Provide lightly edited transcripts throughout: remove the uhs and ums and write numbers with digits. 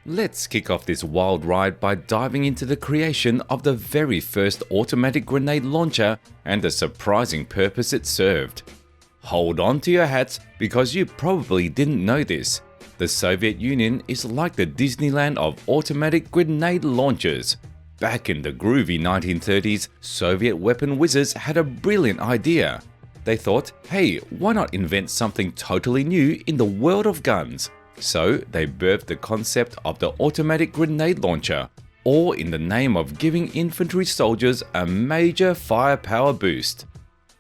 Let's kick off this wild ride by diving into the creation of the very first automatic grenade launcher and the surprising purpose it served. Hold on to your hats because you probably didn't know this. The Soviet Union is like the Disneyland of automatic grenade launchers. Back in the groovy 1930s, Soviet weapon wizards had a brilliant idea. They thought, hey, why not invent something totally new in the world of guns? So they birthed the concept of the automatic grenade launcher, all in the name of giving infantry soldiers a major firepower boost.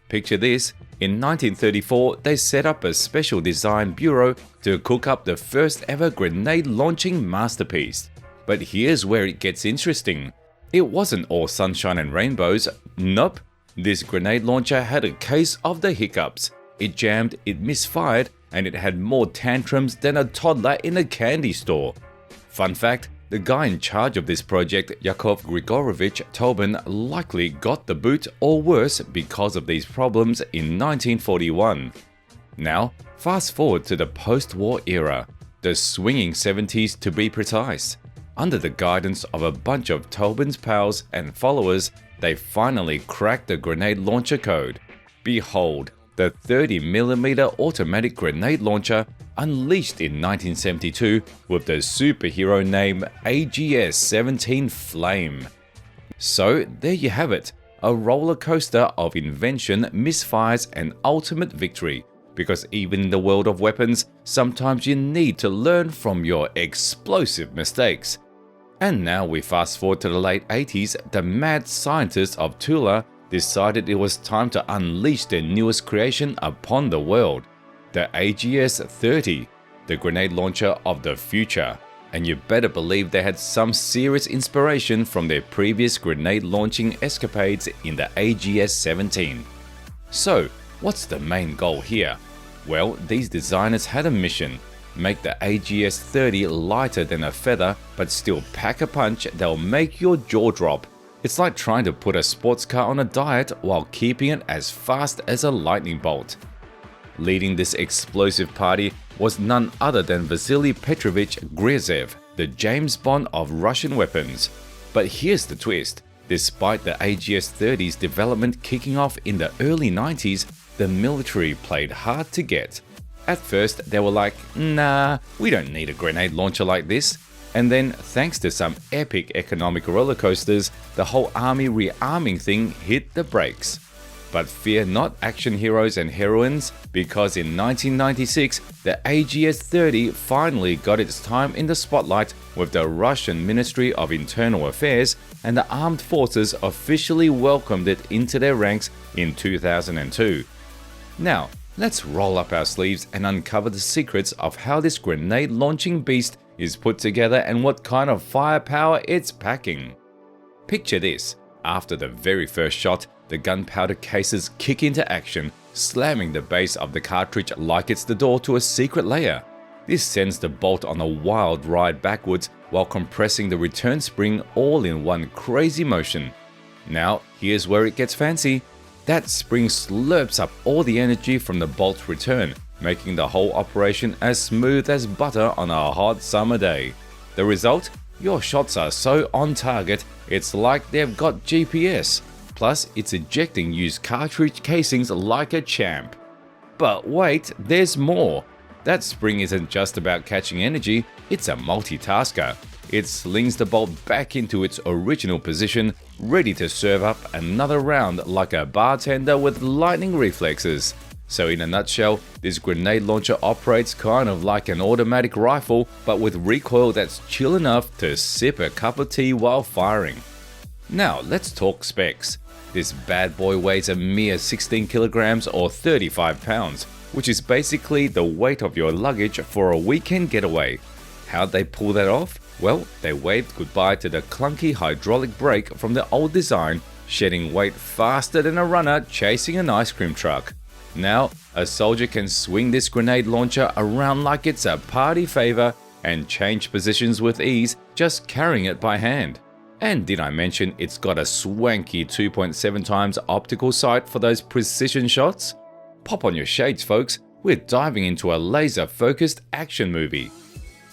Picture this, in 1934 they set up a special design bureau to cook up the first ever grenade launching masterpiece. But here's where it gets interesting. It wasn't all sunshine and rainbows, nope. This grenade launcher had a case of the hiccups. It jammed, it misfired, and it had more tantrums than a toddler in a candy store. Fun fact, the guy in charge of this project, Yakov Grigorovich Tobin, likely got the boot or worse because of these problems in 1941. Now, fast forward to the post-war era, the swinging 70s to be precise. Under the guidance of a bunch of Tobin's pals and followers, they finally cracked the grenade launcher code. Behold, the 30mm automatic grenade launcher unleashed in 1972 with the superhero name AGS-17 Flame. So there you have it, a roller coaster of invention, misfires and ultimate victory. Because even in the world of weapons, sometimes you need to learn from your explosive mistakes. And now we fast forward to the late 80s, the mad scientists of Tula decided it was time to unleash their newest creation upon the world, the AGS-30, the grenade launcher of the future. And you better believe they had some serious inspiration from their previous grenade launching escapades in the AGS-17. So, what's the main goal here? Well, these designers had a mission. Make the AGS-30 lighter than a feather, but still pack a punch that'll make your jaw drop. It's like trying to put a sports car on a diet while keeping it as fast as a lightning bolt. Leading this explosive party was none other than Vasily Petrovich Gryazev, the James Bond of Russian weapons. But here's the twist. Despite the AGS-30's development kicking off in the early 90s, the military played hard to get. At first, they were like, nah, we don't need a grenade launcher like this. And then, thanks to some epic economic roller coasters, the whole army rearming thing hit the brakes. But fear not, action heroes and heroines, because in 1996, the AGS-30 finally got its time in the spotlight with the Russian Ministry of Internal Affairs, and the armed forces officially welcomed it into their ranks in 2002. Now, let's roll up our sleeves and uncover the secrets of how this grenade launching beast is put together and what kind of firepower it's packing. Picture this. After the very first shot, the gunpowder cases kick into action, slamming the base of the cartridge like it's the door to a secret lair. This sends the bolt on a wild ride backwards while compressing the return spring all in one crazy motion. Now, here's where it gets fancy. That spring slurps up all the energy from the bolt's return, making the whole operation as smooth as butter on a hot summer day. The result? Your shots are so on target, it's like they've got GPS. Plus, it's ejecting used cartridge casings like a champ. But wait, there's more. That spring isn't just about catching energy, it's a multitasker. It slings the bolt back into its original position, ready to serve up another round like a bartender with lightning reflexes. So in a nutshell, this grenade launcher operates kind of like an automatic rifle, but with recoil that's chill enough to sip a cup of tea while firing. Now let's talk specs. This bad boy weighs a mere 16 kilograms or 35 pounds, which is basically the weight of your luggage for a weekend getaway. How'd they pull that off? Well, they waved goodbye to the clunky hydraulic brake from the old design, shedding weight faster than a runner chasing an ice cream truck. Now, a soldier can swing this grenade launcher around like it's a party favor and change positions with ease just carrying it by hand. And did I mention it's got a swanky 2.7 times optical sight for those precision shots? Pop on your shades, folks, we're diving into a laser-focused action movie.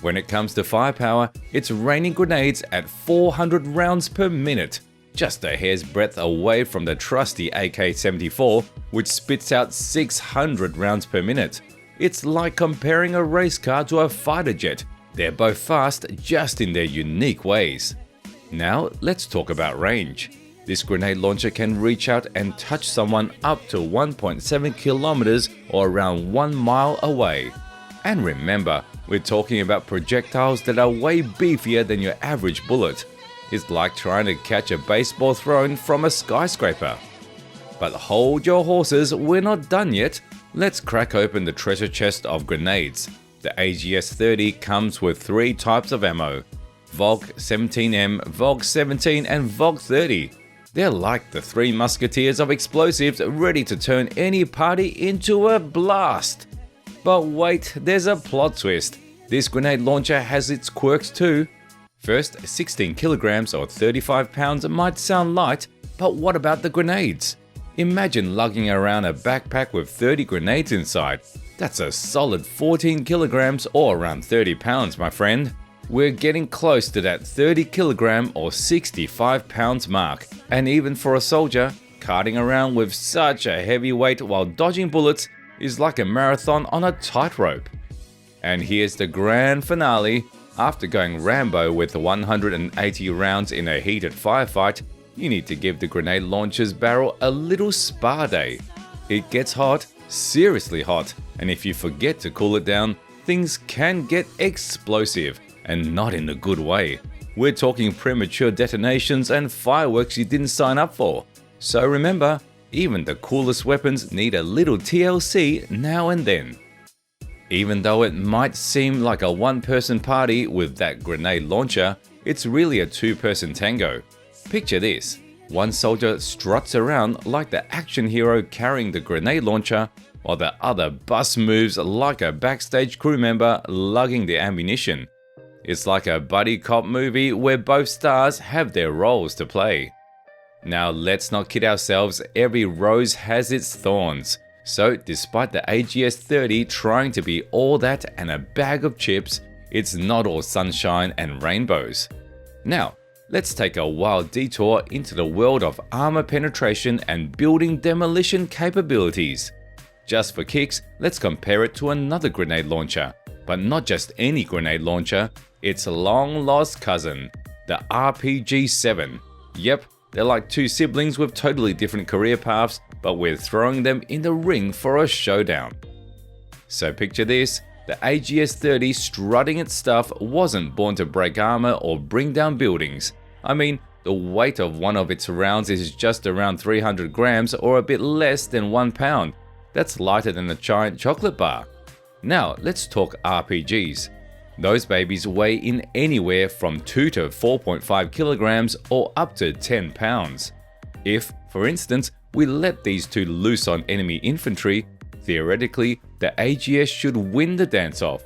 When it comes to firepower, it's raining grenades at 400 rounds per minute, just a hair's breadth away from the trusty AK-74, which spits out 600 rounds per minute. It's like comparing a race car to a fighter jet. They're both fast, just in their unique ways. Now, let's talk about range. This grenade launcher can reach out and touch someone up to 1.7 kilometers or around 1 mile away. And remember, we're talking about projectiles that are way beefier than your average bullet. It's like trying to catch a baseball thrown from a skyscraper. But hold your horses, we're not done yet. Let's crack open the treasure chest of grenades. The AGS-30 comes with 3 types of ammo: VOG-17M, VOG-17 and VOG-30. They're like the 3 musketeers of explosives, ready to turn any party into a blast. But wait, there's a plot twist. This grenade launcher has its quirks too. First, 16 kilograms or 35 pounds might sound light, but what about the grenades? Imagine lugging around a backpack with 30 grenades inside. That's a solid 14 kilograms or around 30 pounds, my friend. We're getting close to that 30 kilogram or 65 pounds mark. And even for a soldier, carting around with such a heavy weight while dodging bullets is like a marathon on a tightrope. And here's the grand finale. After going Rambo with 180 rounds in a heated firefight, you need to give the grenade launcher's barrel a little spa day. It gets hot, seriously hot, and if you forget to cool it down, things can get explosive, and not in a good way. We're talking premature detonations and fireworks you didn't sign up for. So remember, even the coolest weapons need a little TLC now and then. Even though it might seem like a one-person party with that grenade launcher, it's really a two-person tango. Picture this: one soldier struts around like the action hero carrying the grenade launcher, while the other busts moves like a backstage crew member lugging the ammunition. It's like a buddy cop movie where both stars have their roles to play. Now let's not kid ourselves, every rose has its thorns. So despite the AGS-30 trying to be all that and a bag of chips, it's not all sunshine and rainbows. Now, let's take a wild detour into the world of armor penetration and building demolition capabilities. Just for kicks, let's compare it to another grenade launcher. But not just any grenade launcher, its long-lost cousin, the RPG-7. Yep, they're like 2 siblings with totally different career paths, but we're throwing them in the ring for a showdown. So picture this: the AGS-30 strutting its stuff wasn't born to break armor or bring down buildings. I mean, the weight of one of its rounds is just around 300 grams or a bit less than 1 pound. That's lighter than a giant chocolate bar. Now let's talk RPGs. Those babies weigh in anywhere from 2 to 4.5 kilograms or up to 10 pounds. If, for instance, we let these 2 loose on enemy infantry, theoretically, the AGS should win the dance-off.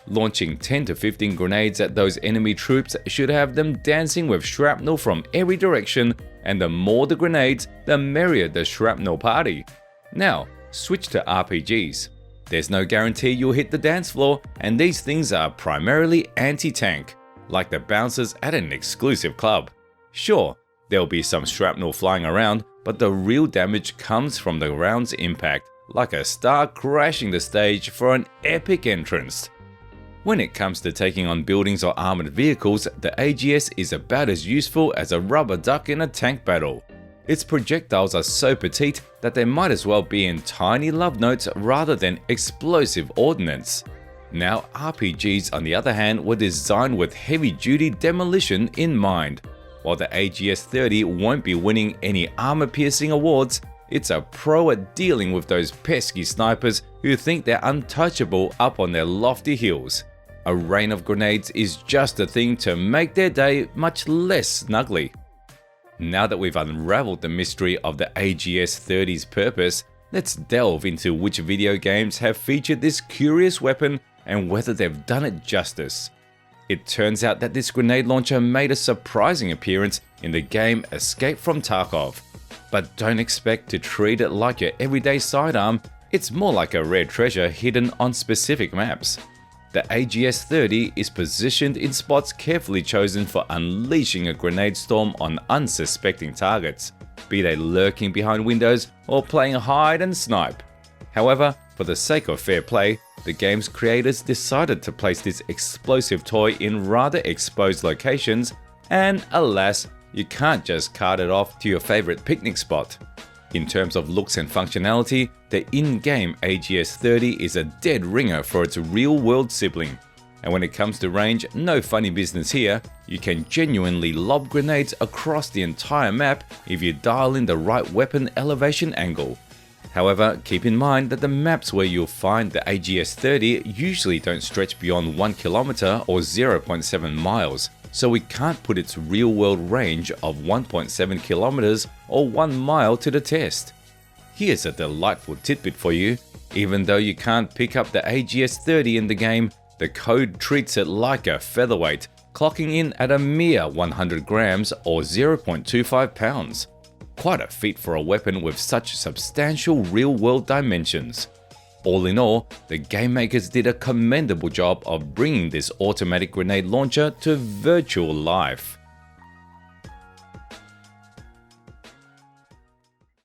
Launching 10 to 15 grenades at those enemy troops should have them dancing with shrapnel from every direction, and the more the grenades, the merrier the shrapnel party. Now, switch to RPGs. There's no guarantee you'll hit the dance floor, and these things are primarily anti-tank, like the bouncers at an exclusive club. Sure, there'll be some shrapnel flying around, but the real damage comes from the round's impact, like a star crashing the stage for an epic entrance. When it comes to taking on buildings or armored vehicles, the AGS is about as useful as a rubber duck in a tank battle. Its projectiles are so petite that they might as well be in tiny love notes rather than explosive ordnance. Now, RPGs on the other hand were designed with heavy-duty demolition in mind. While the AGS-30 won't be winning any armor-piercing awards, it's a pro at dealing with those pesky snipers who think they're untouchable up on their lofty hills. A rain of grenades is just a thing to make their day much less snuggly. Now that we've unraveled the mystery of the AGS-30's purpose, let's delve into which video games have featured this curious weapon and whether they've done it justice. It turns out that this grenade launcher made a surprising appearance in the game Escape from Tarkov. But don't expect to treat it like your everyday sidearm, it's more like a rare treasure hidden on specific maps. the AGS-30 is positioned in spots carefully chosen for unleashing a grenade storm on unsuspecting targets, be they lurking behind windows or playing hide and snipe. However, for the sake of fair play, the game's creators decided to place this explosive toy in rather exposed locations, and alas, you can't just cart it off to your favorite picnic spot. In terms of looks and functionality, the in-game AGS-30 is a dead ringer for its real-world sibling. And when it comes to range, no funny business here. You can genuinely lob grenades across the entire map if you dial in the right weapon elevation angle. However, keep in mind that the maps where you'll find the AGS-30 usually don't stretch beyond 1 kilometer or 0.7 miles, so we can't put its real-world range of 1.7 kilometers or 1 mile to the test. Here's a delightful tidbit for you. Even though you can't pick up the AGS-30 in the game, the code treats it like a featherweight, clocking in at a mere 100 grams or 0.25 pounds. Quite a feat for a weapon with such substantial real-world dimensions. All in all, the game makers did a commendable job of bringing this automatic grenade launcher to virtual life.